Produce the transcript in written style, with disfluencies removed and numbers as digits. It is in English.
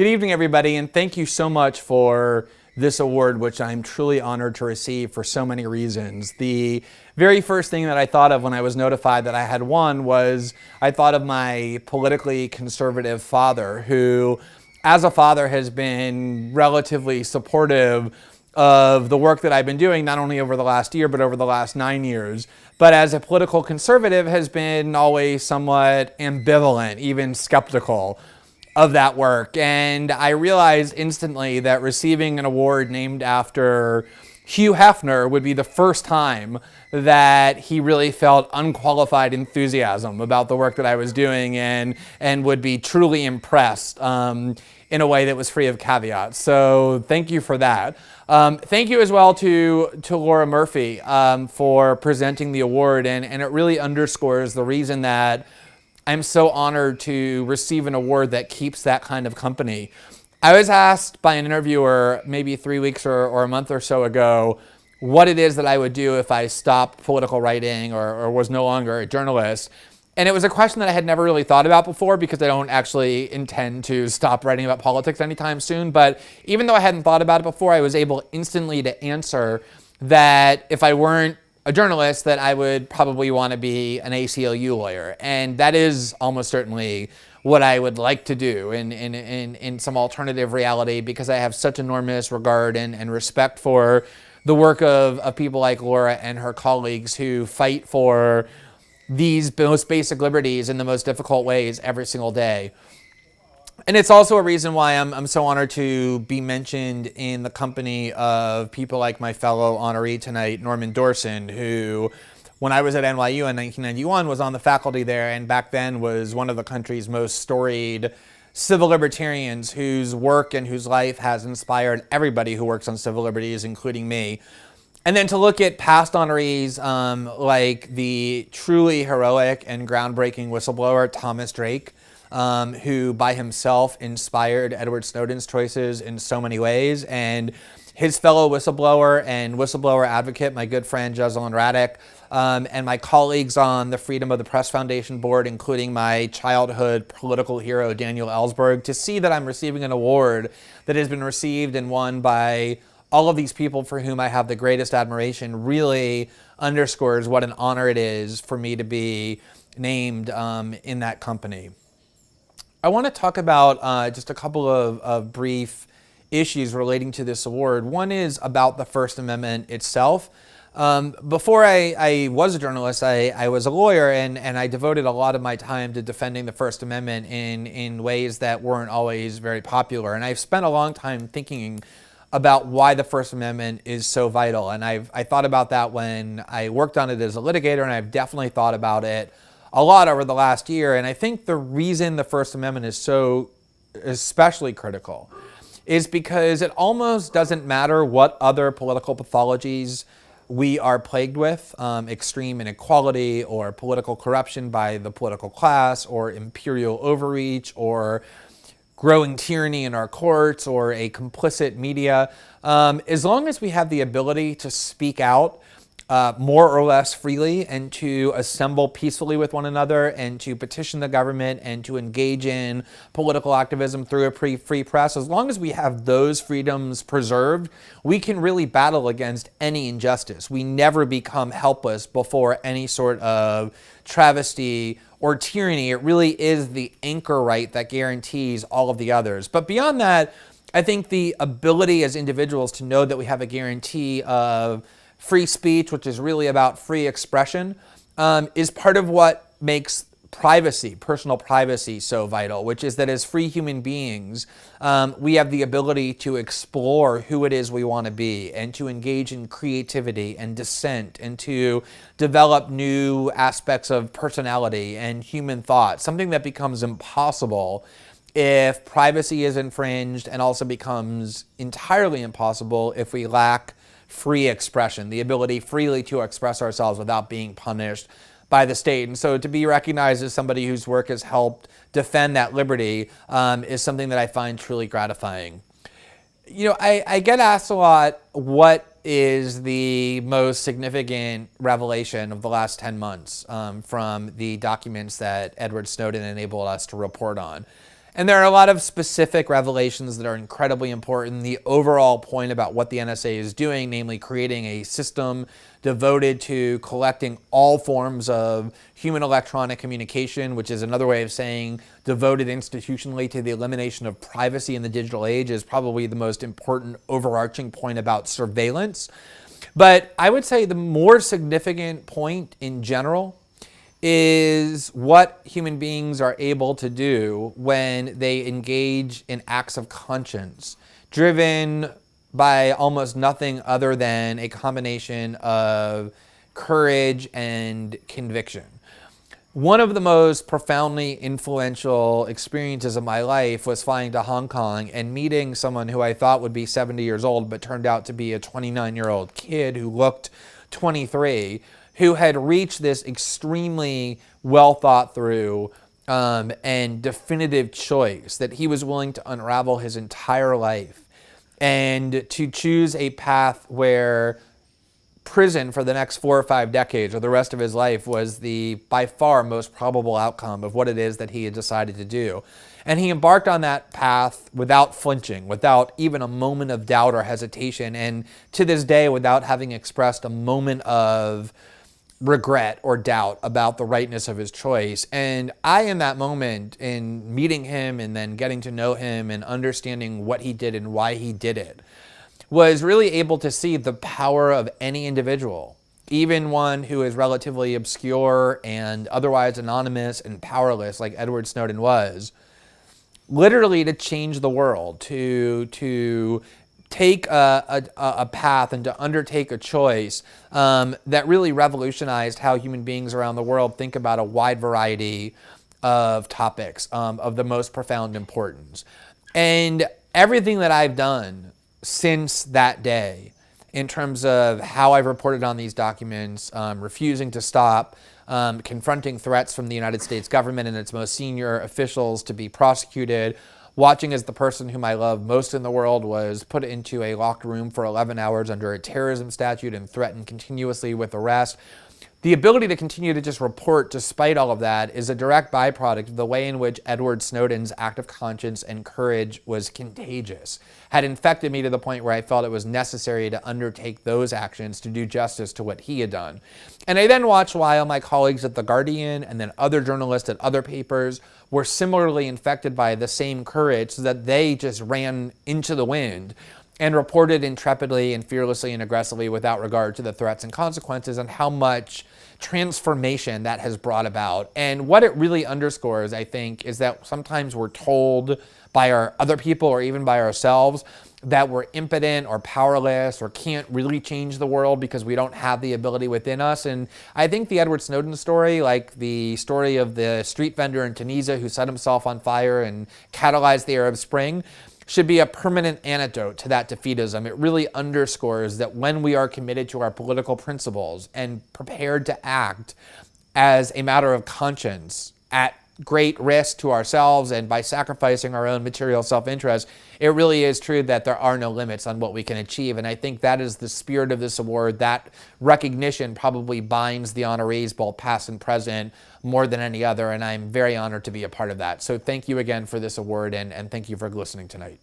Good evening, everybody, and thank you so much for this award, which I'm truly honored to receive for so many reasons. The very first thing that I thought of when I was notified that I had won was I thought of my politically conservative father, who, as a father, has been relatively supportive of the work that I've been doing, not only over the last year, but over the last 9 years. But as a political conservative, has been always somewhat ambivalent, even skeptical of that work. And I realized instantly that receiving an award named after Hugh Hefner would be the first time that he really felt unqualified enthusiasm about the work that I was doing and would be truly impressed in a way that was free of caveats. So thank you for that. Thank you as well to Laura Murphy for presenting the award, and it really underscores the reason that I'm so honored to receive an award that keeps that kind of company. I was asked by an interviewer maybe 3 weeks or a month or so ago what it is that I would do if I stopped political writing or was no longer a journalist. And it was a question that I had never really thought about before because I don't actually intend to stop writing about politics anytime soon. But even though I hadn't thought about it before, I was able instantly to answer that if I weren't a journalist, that I would probably want to be an ACLU lawyer. And that is almost certainly what I would like to do in some alternative reality, because I have such enormous regard and respect for the work of people like Laura and her colleagues who fight for these most basic liberties in the most difficult ways every single day. And it's also a reason why I'm so honored to be mentioned in the company of people like my fellow honoree tonight, Norman Dorson, who, when I was at NYU in 1991, was on the faculty there, and back then was one of the country's most storied civil libertarians whose work and whose life has inspired everybody who works on civil liberties, including me. And then to look at past honorees like the truly heroic and groundbreaking whistleblower Thomas Drake, who by himself inspired Edward Snowden's choices in so many ways, and his fellow whistleblower and whistleblower advocate, my good friend Jocelyn Raddick, and my colleagues on the Freedom of the Press Foundation board, including my childhood political hero Daniel Ellsberg, to see that I'm receiving an award that has been received and won by all of these people for whom I have the greatest admiration really underscores what an honor it is for me to be named in that company. I want to talk about just a couple of brief issues relating to this award. One is about the First Amendment itself. Before I was a journalist, I was a lawyer, and I devoted a lot of my time to defending the First Amendment in ways that weren't always very popular. And I've spent a long time thinking about why the First Amendment is so vital. And I thought about that when I worked on it as a litigator, and I've definitely thought about it a lot over the last year. And I think the reason the First Amendment is so especially critical is because it almost doesn't matter what other political pathologies we are plagued with, extreme inequality or political corruption by the political class or imperial overreach or growing tyranny in our courts or a complicit media. As long as we have the ability to speak out more or less freely and to assemble peacefully with one another and to petition the government and to engage in political activism through a free press, as long as we have those freedoms preserved, we can really battle against any injustice. We never become helpless before any sort of travesty or tyranny. It really is the anchor right that guarantees all of the others. But beyond that, I think the ability as individuals to know that we have a guarantee of free speech, which is really about free expression, is part of what makes privacy, personal privacy, so vital, which is that as free human beings, we have the ability to explore who it is we want to be and to engage in creativity and dissent and to develop new aspects of personality and human thought, something that becomes impossible if privacy is infringed, and also becomes entirely impossible if we lack free expression, the ability freely to express ourselves without being punished by the state. And so to be recognized as somebody whose work has helped defend that liberty is something that I find truly gratifying. You know, I get asked a lot, what is the most significant revelation of the last 10 months from the documents that Edward Snowden enabled us to report on? And there are a lot of specific revelations that are incredibly important. The overall point about what the NSA is doing, namely creating a system devoted to collecting all forms of human electronic communication, which is another way of saying devoted institutionally to the elimination of privacy in the digital age, is probably the most important overarching point about surveillance. But I would say the more significant point in general is what human beings are able to do when they engage in acts of conscience, driven by almost nothing other than a combination of courage and conviction. One of the most profoundly influential experiences of my life was flying to Hong Kong and meeting someone who I thought would be 70 years old, but turned out to be a 29-year-old kid who looked 23, who had reached this extremely well thought through and definitive choice that he was willing to unravel his entire life and to choose a path where prison for the next 4 or 5 decades or the rest of his life was the by far most probable outcome of what it is that he had decided to do. And he embarked on that path without flinching, without even a moment of doubt or hesitation, and to this day without having expressed a moment of regret or doubt about the rightness of his choice. And I, in that moment, in meeting him and then getting to know him and understanding what he did and why he did it, was really able to see the power of any individual, even one who is relatively obscure and otherwise anonymous and powerless like Edward Snowden was, literally to change the world, to take a path and to undertake a choice that really revolutionized how human beings around the world think about a wide variety of topics of the most profound importance. And everything that I've done since that day, in terms of how I've reported on these documents, refusing to stop, confronting threats from the United States government and its most senior officials to be prosecuted, watching as the person whom I love most in the world was put into a locked room for 11 hours under a terrorism statute and threatened continuously with arrest. The ability to continue to just report despite all of that is a direct byproduct of the way in which Edward Snowden's act of conscience and courage was contagious, had infected me to the point where I felt it was necessary to undertake those actions to do justice to what he had done. And I then watched while my colleagues at The Guardian and then other journalists at other papers were similarly infected by the same courage, so that they just ran into the wind and reported intrepidly and fearlessly and aggressively without regard to the threats and consequences, and how much transformation that has brought about. And what it really underscores, I think, is that sometimes we're told by our other people or even by ourselves that we're impotent or powerless or can't really change the world because we don't have the ability within us. And I think the Edward Snowden story, like the story of the street vendor in Tunisia who set himself on fire and catalyzed the Arab Spring, should be a permanent antidote to that defeatism. It really underscores that when we are committed to our political principles and prepared to act as a matter of conscience at great risk to ourselves and by sacrificing our own material self-interest, it really is true that there are no limits on what we can achieve. And I think that is the spirit of this award. That recognition probably binds the honorees, both past and present, more than any other. And I'm very honored to be a part of that. So thank you again for this award, and thank you for listening tonight.